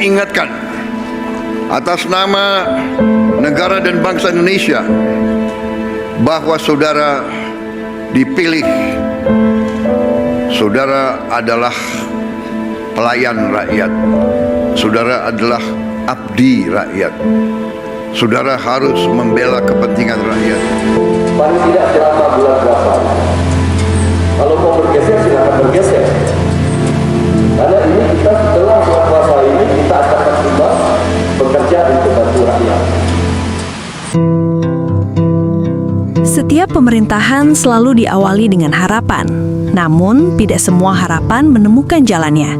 ingatkan atas nama negara dan bangsa Indonesia bahwa saudara dipilih, saudara adalah pelayan rakyat, saudara adalah abdi rakyat, saudara harus membela kepentingan rakyat. Paling tidak selama bulan puasa. Kalau mau bergeser silakan bergeser. Karena ini kita setelah bulan puasa ini kita akan maksimal bekerja untuk bantu rakyat. Setiap pemerintahan selalu diawali dengan harapan, namun tidak semua harapan menemukan jalannya.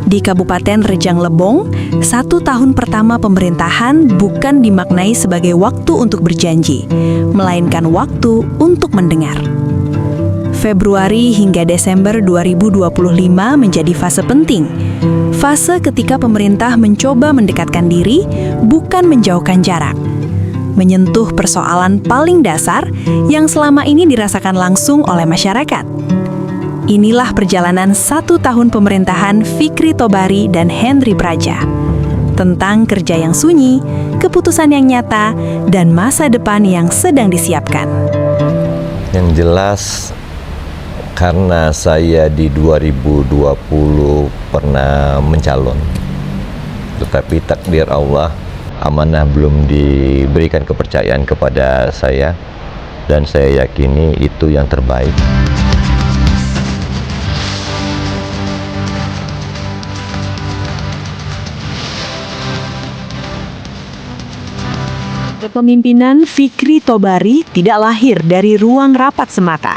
Di Kabupaten Rejang Lebong, 1 tahun pertama pemerintahan bukan dimaknai sebagai waktu untuk berjanji, melainkan waktu untuk mendengar. Februari hingga Desember 2025 menjadi fase penting. Fase ketika pemerintah mencoba mendekatkan diri, bukan menjauhkan jarak. Menyentuh persoalan paling dasar yang selama ini dirasakan langsung oleh masyarakat. Inilah perjalanan 1 tahun pemerintahan Fikri Tobari dan Henry Braja. Tentang kerja yang sunyi, keputusan yang nyata, dan masa depan yang sedang disiapkan. Yang jelas, karena saya di 2020 pernah mencalon, tetapi takdir Allah, amanah belum diberikan kepercayaan kepada saya, dan saya yakini itu yang terbaik. Kepemimpinan Fikri Tobari tidak lahir dari ruang rapat semata.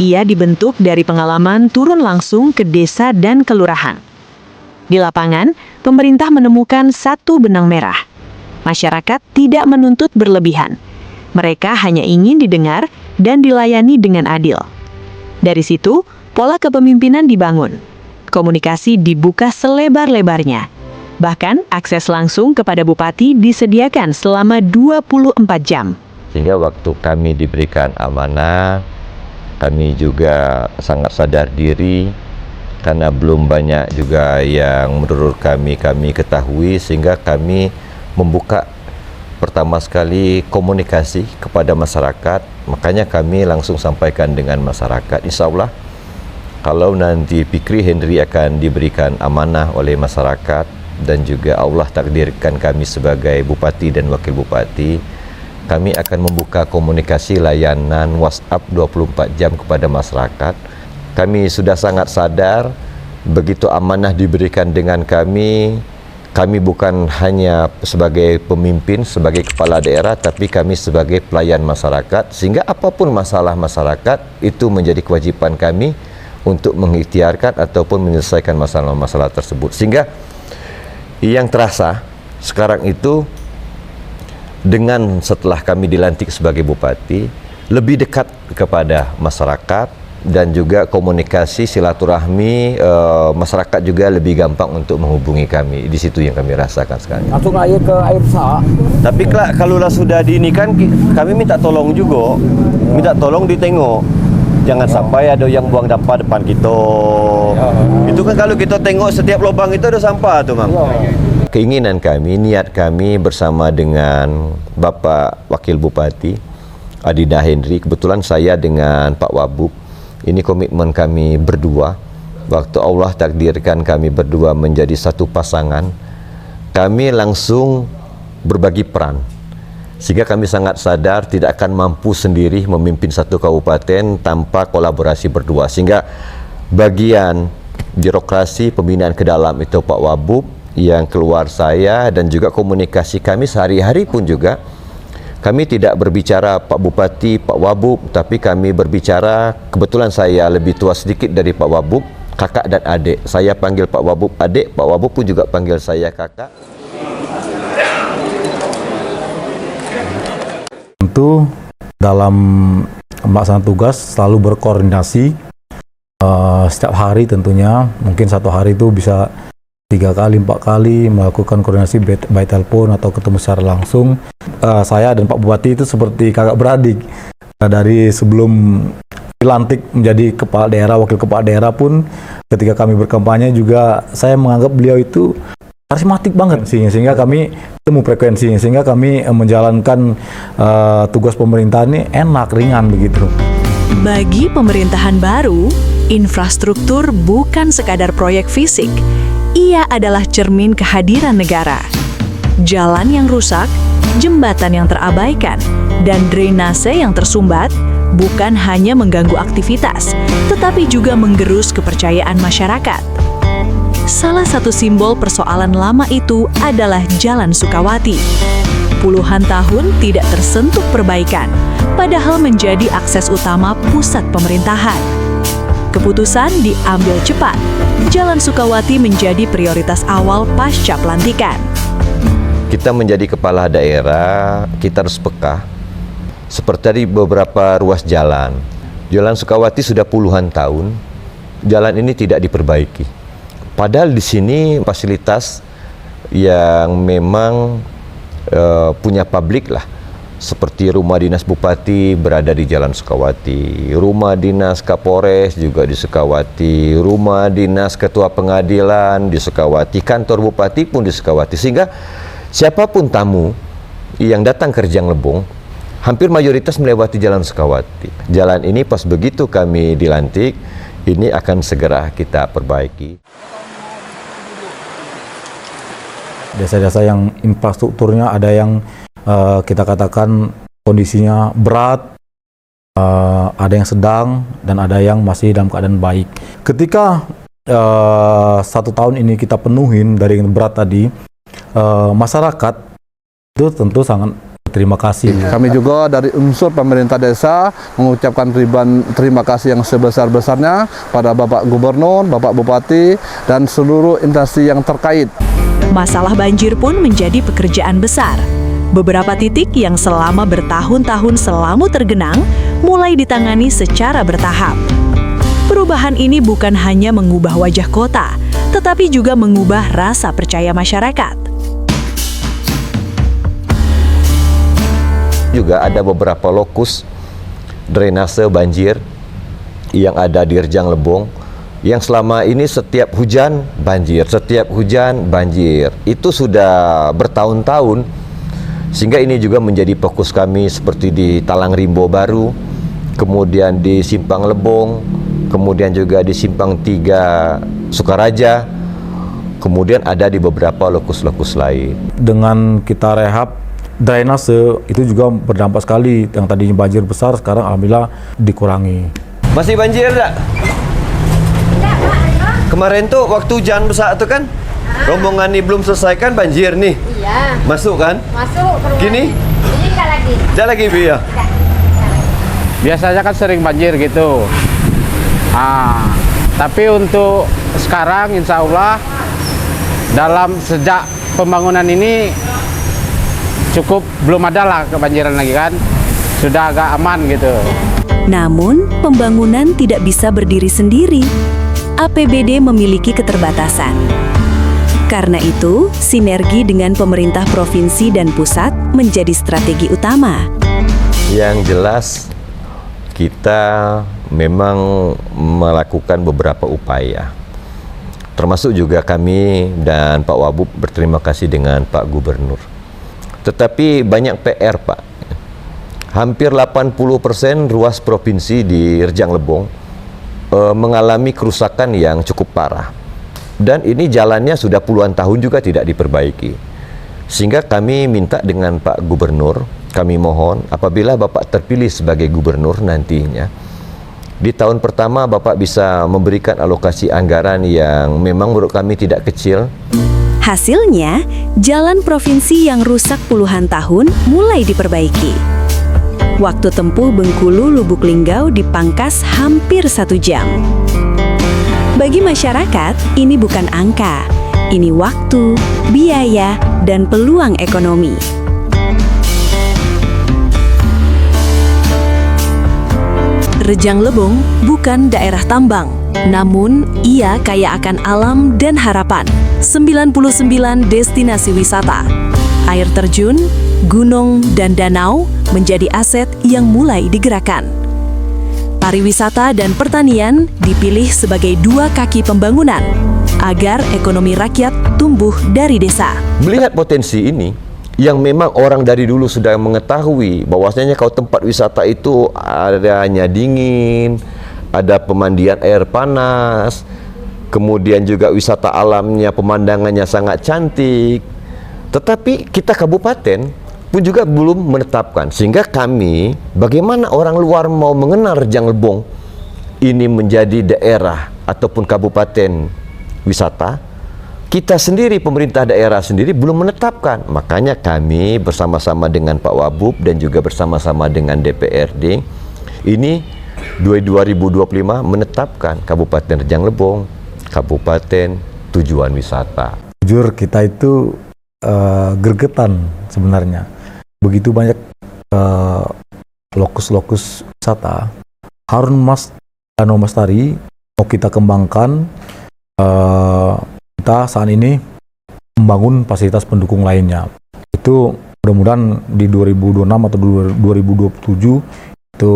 Ia dibentuk dari pengalaman turun langsung ke desa dan kelurahan. Di lapangan, pemerintah menemukan satu benang merah. Masyarakat tidak menuntut berlebihan. Mereka hanya ingin didengar dan dilayani dengan adil. Dari situ, pola kepemimpinan dibangun. Komunikasi dibuka selebar-lebarnya. Bahkan, akses langsung kepada bupati disediakan selama 24 jam. Sehingga waktu kami diberikan amanah, kami juga sangat sadar diri, karena belum banyak juga yang menurut kami ketahui, sehingga kami membuka pertama sekali komunikasi kepada masyarakat. Makanya kami langsung sampaikan dengan masyarakat, insya Allah kalau nanti Fikri Henry akan diberikan amanah oleh masyarakat, dan juga Allah takdirkan kami sebagai bupati dan wakil bupati, kami akan membuka komunikasi layanan WhatsApp 24 jam kepada masyarakat. Kami sudah sangat sadar, begitu amanah diberikan dengan kami bukan hanya sebagai pemimpin, sebagai kepala daerah, tapi kami sebagai pelayan masyarakat, sehingga apapun masalah masyarakat, itu menjadi kewajiban kami untuk mengikhtiarkan ataupun menyelesaikan masalah-masalah tersebut. Sehingga yang terasa sekarang itu, dengan setelah kami dilantik sebagai bupati, lebih dekat kepada masyarakat, dan juga komunikasi silaturahmi masyarakat juga lebih gampang untuk menghubungi kami. Di situ yang kami rasakan sekarang. Langsung air ke air besar. Tapi kalau sudah diinikan, kami minta tolong juga, minta tolong ditengok. Jangan sampai ada yang buang sampah depan kita. Itu kan kalau kita tengok setiap lubang itu ada sampah tuh, Mang. Keinginan kami, niat kami bersama dengan Bapak Wakil Bupati Adinda Henry, kebetulan saya dengan Pak Wabub, ini komitmen kami berdua. Waktu Allah takdirkan kami berdua menjadi satu pasangan, kami langsung berbagi peran. Sehingga kami sangat sadar tidak akan mampu sendiri memimpin satu kabupaten tanpa kolaborasi berdua. Sehingga bagian birokrasi pembinaan ke dalam itu Pak Wabub, yang keluar saya, dan juga komunikasi kami sehari-hari pun juga kami tidak berbicara Pak Bupati, Pak Wabub, tapi kami berbicara, kebetulan saya lebih tua sedikit dari Pak Wabub, kakak dan adik. Saya panggil Pak Wabub adik, Pak Wabub pun juga panggil saya kakak. Tentu dalam melaksanakan tugas selalu berkoordinasi setiap hari tentunya. Mungkin satu hari itu bisa 3 kali, 4 kali melakukan koordinasi by telepon atau ketemu secara langsung. Saya dan Pak Bupati itu seperti kakak beradik. Dari sebelum dilantik menjadi kepala daerah, wakil kepala daerah pun, ketika kami berkampanye juga saya menganggap beliau itu karismatik banget sehingga kami temu frekuensinya, sehingga kami menjalankan tugas pemerintahan ini enak, ringan begitu. Bagi pemerintahan baru, infrastruktur bukan sekadar proyek fisik, ia adalah cermin kehadiran negara. Jalan yang rusak, jembatan yang terabaikan, dan drainase yang tersumbat bukan hanya mengganggu aktivitas, tetapi juga menggerus kepercayaan masyarakat. Salah satu simbol persoalan lama itu adalah Jalan Sukawati. Puluhan tahun tidak tersentuh perbaikan, padahal menjadi akses utama pusat pemerintahan. Keputusan diambil cepat. Jalan Sukawati menjadi prioritas awal pasca pelantikan. Kita menjadi kepala daerah, kita harus peka. Seperti beberapa ruas jalan. Jalan Sukawati sudah puluhan tahun, jalan ini tidak diperbaiki. Padahal di sini fasilitas yang memang punya publik lah, seperti rumah dinas bupati berada di Jalan Sukawati, rumah dinas Kapolres juga di Sukawati, rumah dinas ketua pengadilan di Sukawati, kantor bupati pun di Sukawati, sehingga siapapun tamu yang datang ke Rejang Lebong hampir mayoritas melewati Jalan Sukawati. Jalan ini pas begitu kami dilantik, ini akan segera kita perbaiki. Desa-desa yang infrastrukturnya ada yang kita katakan kondisinya berat, ada yang sedang, dan ada yang masih dalam keadaan baik. Ketika 1 tahun ini kita penuhin dari yang berat tadi, masyarakat itu tentu sangat terima kasih. Kami juga dari unsur pemerintah desa mengucapkan terima kasih yang sebesar-besarnya pada Bapak Gubernur, Bapak Bupati, dan seluruh instansi yang terkait. Masalah banjir pun menjadi pekerjaan besar. Beberapa titik yang selama bertahun-tahun selalu tergenang mulai ditangani secara bertahap. Perubahan ini bukan hanya mengubah wajah kota, tetapi juga mengubah rasa percaya masyarakat. Juga ada beberapa lokus drainase banjir yang ada di Rejang Lebong, yang selama ini setiap hujan banjir, itu sudah bertahun-tahun, sehingga ini juga menjadi fokus kami seperti di Talang Rimbo Baru, kemudian di Simpang Lebong, kemudian juga di Simpang 3 Sukaraja, kemudian ada di beberapa lokus-lokus lain. Dengan kita rehab drainase itu juga berdampak sekali, yang tadinya banjir besar sekarang alhamdulillah dikurangi. Masih banjir tak? Kemarin tuh waktu hujan besar tuh kan, rombongan ini belum selesai kan banjir nih. Iya. Masuk kan? Masuk ke rumah. Gini? Ini enggak lagi. Enggak lagi, Bi ya? Biasanya kan sering banjir gitu. Tapi untuk sekarang insya Allah dalam sejak pembangunan ini cukup belum ada lah kebanjiran lagi kan. Sudah agak aman gitu. Namun, pembangunan tidak bisa berdiri sendiri. APBD memiliki keterbatasan. Karena itu, sinergi dengan pemerintah provinsi dan pusat menjadi strategi utama. Yang jelas, kita memang melakukan beberapa upaya. Termasuk juga kami dan Pak Wabub berterima kasih dengan Pak Gubernur. Tetapi banyak PR, Pak. Hampir 80% ruas provinsi di Rejang Lebong mengalami kerusakan yang cukup parah, dan ini jalannya sudah puluhan tahun juga tidak diperbaiki, sehingga kami minta dengan Pak Gubernur, kami mohon apabila Bapak terpilih sebagai gubernur nantinya, di tahun pertama Bapak bisa memberikan alokasi anggaran yang memang menurut kami tidak kecil. Hasilnya, jalan provinsi yang rusak puluhan tahun mulai diperbaiki. Waktu tempuh Bengkulu-Lubuk Linggau dipangkas hampir 1 jam. Bagi masyarakat, ini bukan angka. Ini waktu, biaya, dan peluang ekonomi. Rejang Lebong bukan daerah tambang, namun ia kaya akan alam dan harapan. 99 destinasi wisata, air terjun, gunung, dan danau menjadi aset yang mulai digerakkan. Pariwisata dan pertanian dipilih sebagai 2 kaki pembangunan agar ekonomi rakyat tumbuh tumbuh dari desa. Melihat potensi ini, yang memang orang dari dulu sudah mengetahui bahwasanya kalau tempat wisata itu adanya dingin, ada pemandian air panas, kemudian juga wisata alamnya, pemandangannya sangat cantik. Tetapi kita kabupaten pun juga belum menetapkan, sehingga kami, bagaimana orang luar mau mengenal Rejang Lebong ini menjadi daerah ataupun kabupaten wisata, kita sendiri, pemerintah daerah sendiri belum menetapkan. Makanya kami bersama-sama dengan Pak Wabub dan juga bersama-sama dengan DPRD ini 2025 menetapkan Kabupaten Rejang Lebong Kabupaten Tujuan Wisata. Jujur kita itu gergetan sebenarnya. Begitu banyak lokus-lokus wisata. Harun Danau Mastari mau kita kembangkan. Kita saat ini membangun fasilitas pendukung lainnya. Itu mudah-mudahan di 2026 atau 2027 itu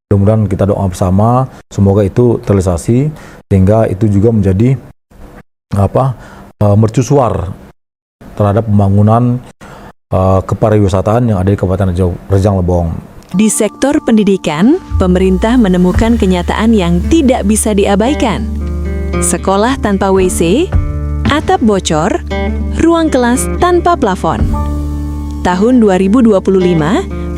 mudah-mudahan kita doa bersama semoga itu terrealisasi, sehingga itu juga menjadi mercusuar terhadap pembangunan kepariwisataan yang ada di Kabupaten Rejang Lebong. Di sektor pendidikan, pemerintah menemukan kenyataan yang tidak bisa diabaikan. Sekolah tanpa WC, atap bocor, ruang kelas tanpa plafon. Tahun 2025,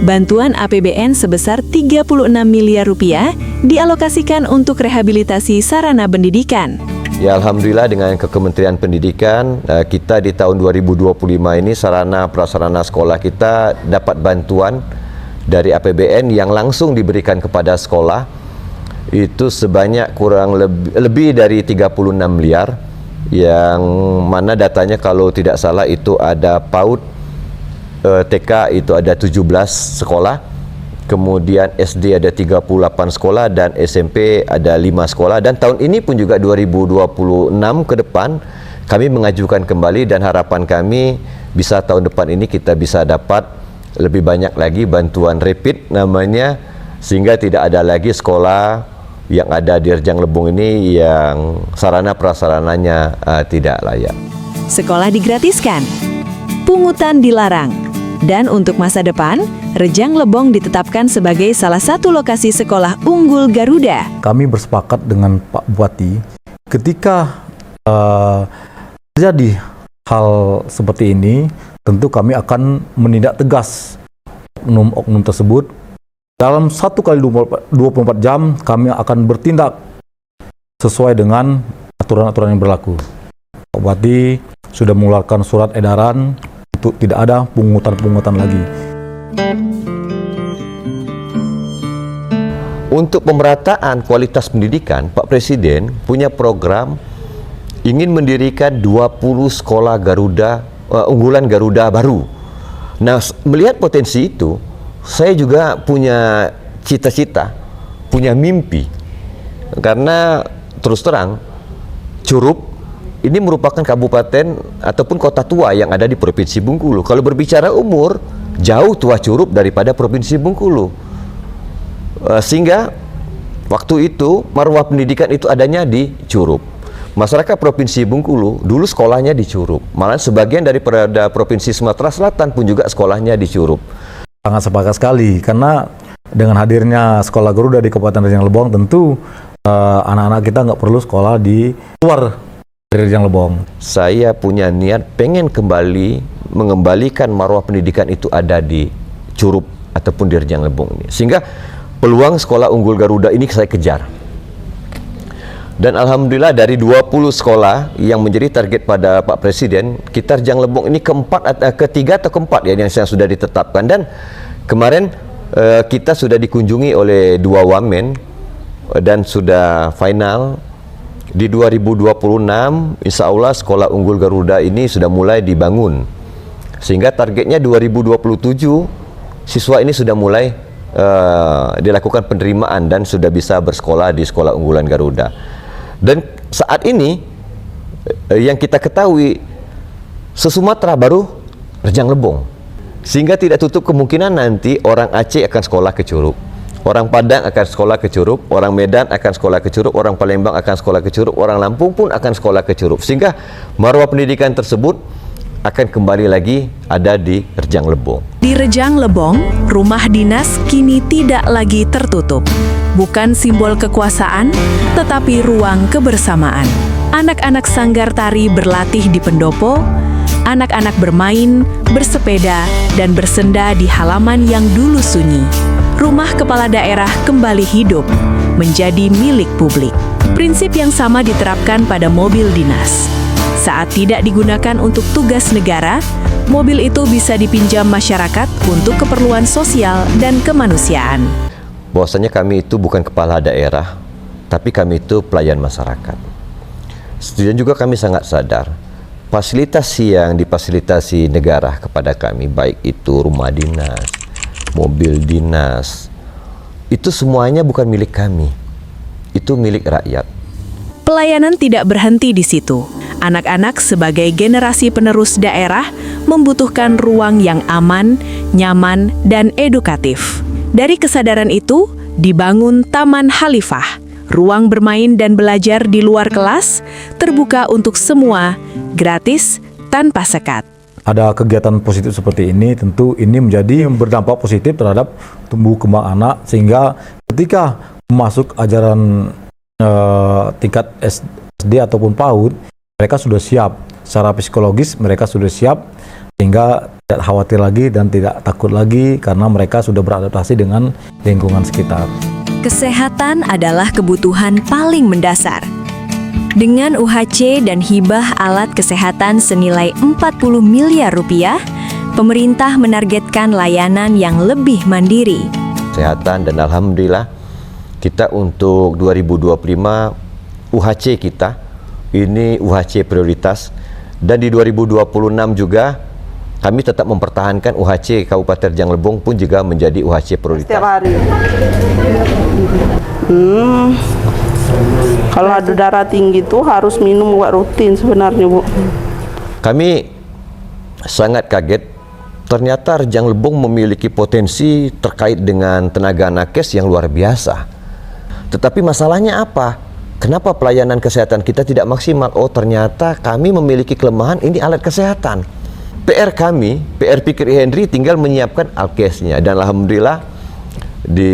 bantuan APBN sebesar 36 miliar rupiah dialokasikan untuk rehabilitasi sarana pendidikan. Ya, alhamdulillah dengan Kementerian Pendidikan, kita di tahun 2025 ini sarana prasarana sekolah kita dapat bantuan dari APBN yang langsung diberikan kepada sekolah itu sebanyak kurang lebih dari 36 miliar, yang mana datanya kalau tidak salah itu ada PAUD, TK itu ada 17 sekolah, kemudian SD ada 38 sekolah, dan SMP ada 5 sekolah. Dan tahun ini pun juga 2026 ke depan kami mengajukan kembali, dan harapan kami bisa tahun depan ini kita bisa dapat lebih banyak lagi bantuan rapid namanya, sehingga tidak ada lagi sekolah yang ada di Rejang Lebong ini yang sarana prasarananya tidak layak. Sekolah digratiskan, pungutan dilarang, dan untuk masa depan, Rejang Lebong ditetapkan sebagai salah satu lokasi sekolah unggul Garuda. Kami bersepakat dengan Pak Bupati, ketika terjadi hal seperti ini, tentu kami akan menindak tegas oknum-oknum tersebut. Dalam 1 kali 24 jam kami akan bertindak sesuai dengan aturan-aturan yang berlaku. Pak Bupati sudah mengeluarkan surat edaran untuk tidak ada pungutan-pungutan lagi. Untuk pemerataan kualitas pendidikan, Pak Presiden punya program ingin mendirikan 20 sekolah Garuda, unggulan Garuda baru. Nah, melihat potensi itu, saya juga punya cita-cita, punya mimpi. Karena terus terang, Curup ini merupakan kabupaten ataupun kota tua yang ada di Provinsi Bengkulu. Kalau berbicara umur, jauh tua Curup daripada Provinsi Bengkulu. Sehingga waktu itu marwah pendidikan itu adanya di Curup. Masyarakat Provinsi Bengkulu dulu sekolahnya di Curup. Malah sebagian daripada Provinsi Sumatera Selatan pun juga sekolahnya di Curup. Sangat sepakat sekali, karena dengan hadirnya sekolah Garuda di Kabupaten Rejang Lebong, tentu anak-anak kita nggak perlu sekolah di luar dari Rejang Lebong. Saya punya niat pengen kembali mengembalikan marwah pendidikan itu ada di Curup ataupun di Rejang Lebong ini. Sehingga peluang sekolah unggul Garuda ini saya kejar. Dan alhamdulillah dari 20 sekolah yang menjadi target pada Pak Presiden, kita Rejang Lebong ini ketiga atau keempat ya yang sudah ditetapkan. Dan kemarin kita sudah dikunjungi oleh 2 wamen dan sudah final. Di 2026 insya Allah sekolah unggul Garuda ini sudah mulai dibangun, sehingga targetnya 2027 siswa ini sudah mulai dilakukan penerimaan dan sudah bisa bersekolah di sekolah unggulan Garuda. Dan saat ini yang kita ketahui se-Sumatera baru Rejang Lebong, sehingga tidak tutup kemungkinan nanti orang Aceh akan sekolah ke Curup, Orang Padang akan sekolah ke Curup, orang Medan akan sekolah ke Curup, orang Palembang akan sekolah ke Curup, orang Lampung pun akan sekolah ke Curup. Sehingga maruah pendidikan tersebut akan kembali lagi ada di Rejang Lebong. Di Rejang Lebong, rumah dinas kini tidak lagi tertutup. Bukan simbol kekuasaan, tetapi ruang kebersamaan. Anak-anak sanggar tari berlatih di pendopo, anak-anak bermain, bersepeda, dan bersenda di halaman yang dulu sunyi. Rumah kepala daerah kembali hidup, menjadi milik publik. Prinsip yang sama diterapkan pada mobil dinas. Saat tidak digunakan untuk tugas negara, mobil itu bisa dipinjam masyarakat untuk keperluan sosial dan kemanusiaan. Bahwasanya kami itu bukan kepala daerah, tapi kami itu pelayan masyarakat. Dan juga kami sangat sadar, fasilitas yang difasilitasi negara kepada kami, baik itu rumah dinas, mobil dinas, itu semuanya bukan milik kami, itu milik rakyat. Pelayanan tidak berhenti di situ. Anak-anak sebagai generasi penerus daerah membutuhkan ruang yang aman, nyaman, dan edukatif. Dari kesadaran itu, dibangun Taman Khalifah. Ruang bermain dan belajar di luar kelas terbuka untuk semua, gratis, tanpa sekat. Ada kegiatan positif seperti ini, tentu ini menjadi berdampak positif terhadap tumbuh kembang anak, sehingga ketika masuk ajaran tingkat SD ataupun PAUD, mereka sudah siap secara psikologis, mereka sudah siap sehingga tidak khawatir lagi dan tidak takut lagi karena mereka sudah beradaptasi dengan lingkungan sekitar. Kesehatan adalah kebutuhan paling mendasar. Dengan UHC dan hibah alat kesehatan senilai 40 miliar rupiah, pemerintah menargetkan layanan yang lebih mandiri. Kesehatan, dan alhamdulillah kita untuk 2025 UHC kita ini UHC prioritas, dan di 2026 juga kami tetap mempertahankan UHC Kabupaten Rejang Lebong pun juga menjadi UHC prioritas. Setiap hari. Kalau ada darah tinggi itu harus minum obat rutin sebenarnya, Bu. Kami sangat kaget, ternyata Rejang Lebong memiliki potensi terkait dengan tenaga nakes yang luar biasa. Tetapi masalahnya apa? Kenapa pelayanan kesehatan kita tidak maksimal? Oh, ternyata kami memiliki kelemahan, ini alat kesehatan. PR kami, PR Fikri Henry tinggal menyiapkan alkesnya, dan alhamdulillah di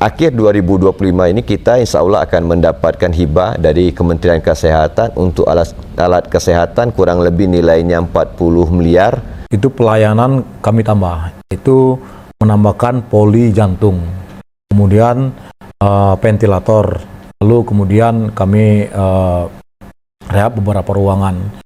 akhir 2025 ini kita insya Allah akan mendapatkan hibah dari Kementerian Kesehatan untuk alat kesehatan kurang lebih nilainya 40 miliar. Itu pelayanan kami tambah, itu menambahkan poli jantung, kemudian ventilator, lalu kemudian kami rehab beberapa ruangan.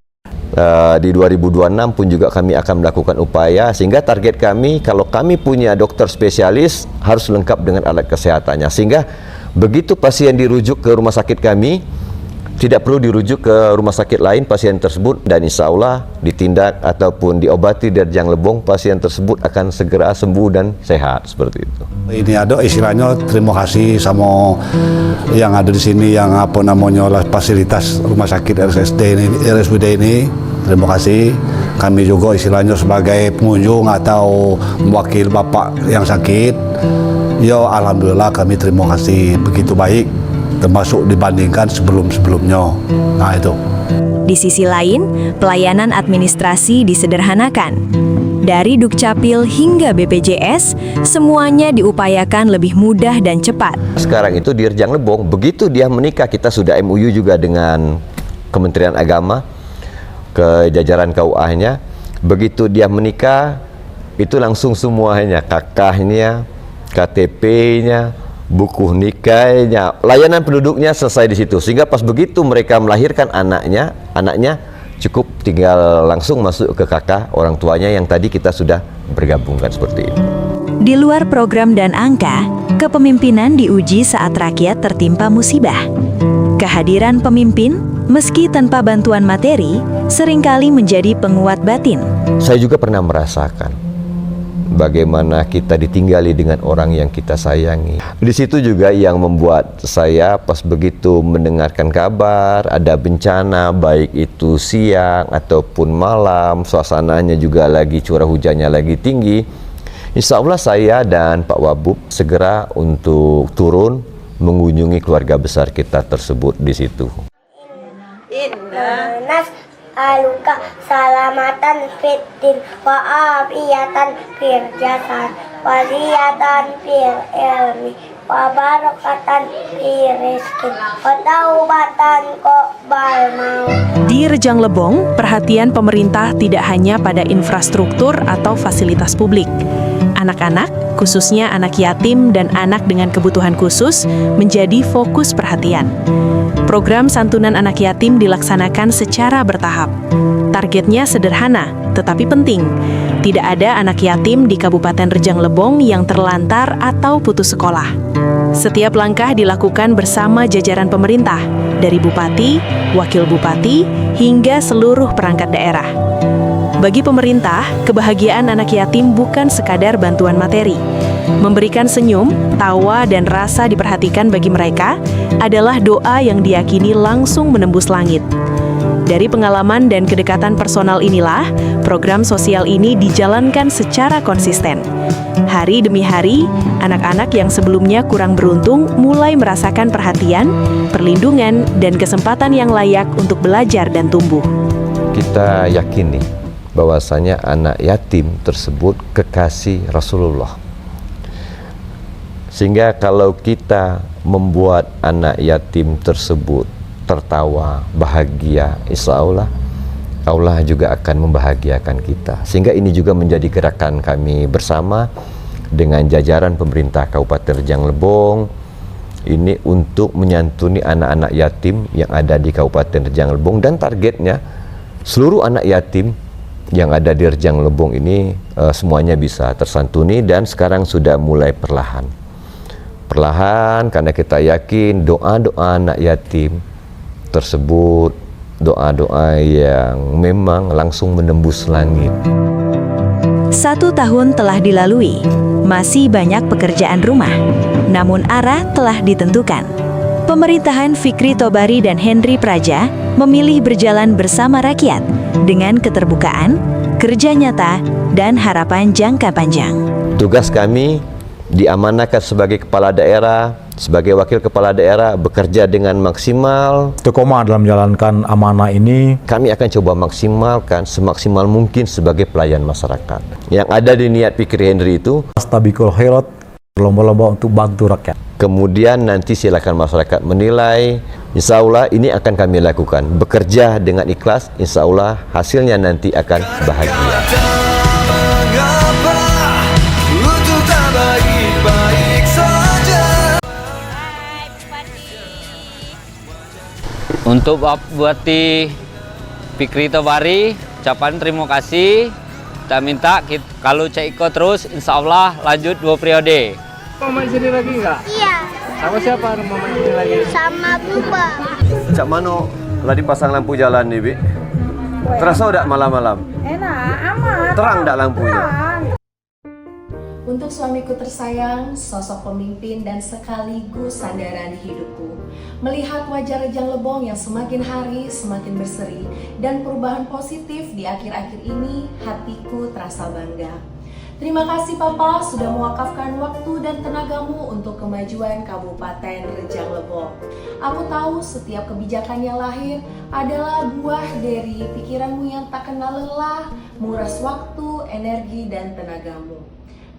Di 2026 pun juga kami akan melakukan upaya sehingga target kami, kalau kami punya dokter spesialis harus lengkap dengan alat kesehatannya, sehingga begitu pasien dirujuk ke rumah sakit kami tidak perlu dirujuk ke rumah sakit lain pasien tersebut, dan insya Allah ditindak ataupun diobati dari Rejang Lebong, pasien tersebut akan segera sembuh dan sehat seperti itu. Ini ada istilahnya terima kasih sama yang ada di sini, yang apa namanya lah fasilitas rumah sakit RSUD ini. Terima kasih. Kami juga istilahnya sebagai pengunjung atau mewakil bapak yang sakit, ya alhamdulillah kami terima kasih begitu baik, termasuk dibandingkan sebelum-sebelumnya. Nah itu. Di sisi lain, pelayanan administrasi disederhanakan. Dari Dukcapil hingga BPJS, semuanya diupayakan lebih mudah dan cepat. Sekarang itu di Rejang Lebong, begitu dia menikah, kita sudah MOU juga dengan Kementerian Agama, ke jajaran KUA-nya. Begitu dia menikah, itu langsung semuanya, kakaknya, KTP-nya, buku nikahnya, layanan penduduknya selesai di situ. Sehingga pas begitu mereka melahirkan anaknya cukup tinggal langsung masuk ke kakak orang tuanya yang tadi kita sudah bergabungkan seperti ini. Di luar program dan angka, kepemimpinan diuji saat rakyat tertimpa musibah. Kehadiran pemimpin, meski tanpa bantuan materi, seringkali menjadi penguat batin. Saya juga pernah merasakan bagaimana kita ditinggali dengan orang yang kita sayangi. Di situ juga yang membuat saya pas begitu mendengarkan kabar ada bencana, baik itu siang ataupun malam, suasananya juga lagi curah hujannya lagi tinggi, Insya Allah saya dan Pak Wabub segera untuk turun mengunjungi keluarga besar kita tersebut di situ. Nas aluka salamatan fitin wa afiyatan fil jasad wa ziyatan fil ilmi wa barakatan fil rizqi wa taubatan qabal maut. Di Rejang Lebong, perhatian pemerintah tidak hanya pada infrastruktur atau fasilitas publik. Anak-anak, khususnya anak yatim dan anak dengan kebutuhan khusus, menjadi fokus perhatian. Program santunan anak yatim dilaksanakan secara bertahap. Targetnya sederhana, tetapi penting. Tidak ada anak yatim di Kabupaten Rejang Lebong yang terlantar atau putus sekolah. Setiap langkah dilakukan bersama jajaran pemerintah, dari bupati, wakil bupati, hingga seluruh perangkat daerah. Bagi pemerintah, kebahagiaan anak yatim bukan sekadar bantuan materi. Memberikan senyum, tawa, dan rasa diperhatikan bagi mereka adalah doa yang diyakini langsung menembus langit. Dari pengalaman dan kedekatan personal inilah, program sosial ini dijalankan secara konsisten. Hari demi hari, anak-anak yang sebelumnya kurang beruntung mulai merasakan perhatian, perlindungan, dan kesempatan yang layak untuk belajar dan tumbuh. Kita yakini bahwasanya anak yatim tersebut kekasih Rasulullah. Sehingga kalau kita membuat anak yatim tersebut tertawa, bahagia, insya Allah, Allah juga akan membahagiakan kita. Sehingga ini juga menjadi gerakan kami bersama dengan jajaran pemerintah Kabupaten Rejang Lebong, ini untuk menyantuni anak-anak yatim yang ada di Kabupaten Rejang Lebong, dan targetnya seluruh anak yatim yang ada di Rejang Lebong ini semuanya bisa tersantuni, dan sekarang sudah mulai perlahan karena kita yakin doa-doa anak yatim tersebut doa-doa yang memang langsung menembus langit. 1 tahun telah dilalui, masih banyak pekerjaan rumah, namun arah telah ditentukan. Pemerintahan Fikri Tobari dan Henry Praja memilih berjalan bersama rakyat dengan keterbukaan, kerja nyata, dan harapan jangka panjang. Tugas kami diamanahkan sebagai kepala daerah, sebagai wakil kepala daerah, bekerja dengan maksimal. Istiqomah dalam menjalankan amanah ini, kami akan coba maksimalkan semaksimal mungkin sebagai pelayan masyarakat. Yang ada di niat Fikri Henry itu Astabikul Khairat, berlomba-lomba untuk bantu rakyat. Kemudian nanti silakan masyarakat menilai. Insya Allah ini akan kami lakukan. Bekerja dengan ikhlas, insya Allah hasilnya nanti akan bahagia. Untuk Bupati Fikri Tobari, ucapan terima kasih. Kita minta kalau Cak Iko terus, insya Allah lanjut 2 periode. Mau main sini lagi nggak? Iya, Sama siapa mau main sini lagi? sama Buba. Cak Mano, lah dipasang lampu jalan nih, Bi. Terasa udah malam-malam? Enak, aman. Terang dak lampunya? Untuk suamiku tersayang, sosok pemimpin dan sekaligus sandaran hidupku. Melihat wajah Rejang Lebong yang semakin hari semakin berseri dan perubahan positif di akhir-akhir ini, hatiku terasa bangga. Terima kasih Papa sudah mewakafkan waktu dan tenagamu untuk kemajuan Kabupaten Rejang Lebong. Aku tahu setiap kebijakan yang lahir adalah buah dari pikiranmu yang tak kenal lelah, menguras waktu, energi, dan tenagamu.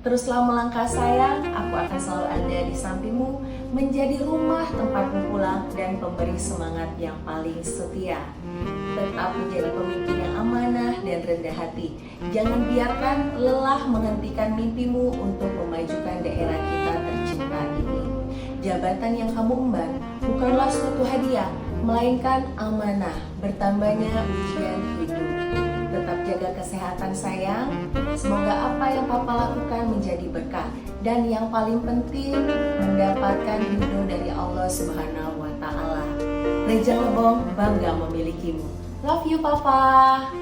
Teruslah melangkah sayang, aku akan selalu ada di sampingmu, menjadi rumah tempatmu pulang dan pemberi semangat yang paling setia. Tetap menjadi pemimpin yang amanah dan rendah hati. Jangan biarkan lelah menghentikan mimpimu untuk memajukan daerah kita tercinta ini. Jabatan yang kamu emban bukanlah suatu hadiah, melainkan amanah, bertambahnya ujian hidup. Tetap jaga kesehatan sayang. Semoga apa yang Papa lakukan menjadi berkah, dan yang paling penting mendapatkan ridho dari Allah Subhanahu wa Ta'ala. Rejang Lebong bangga memilikimu. Love you Papa.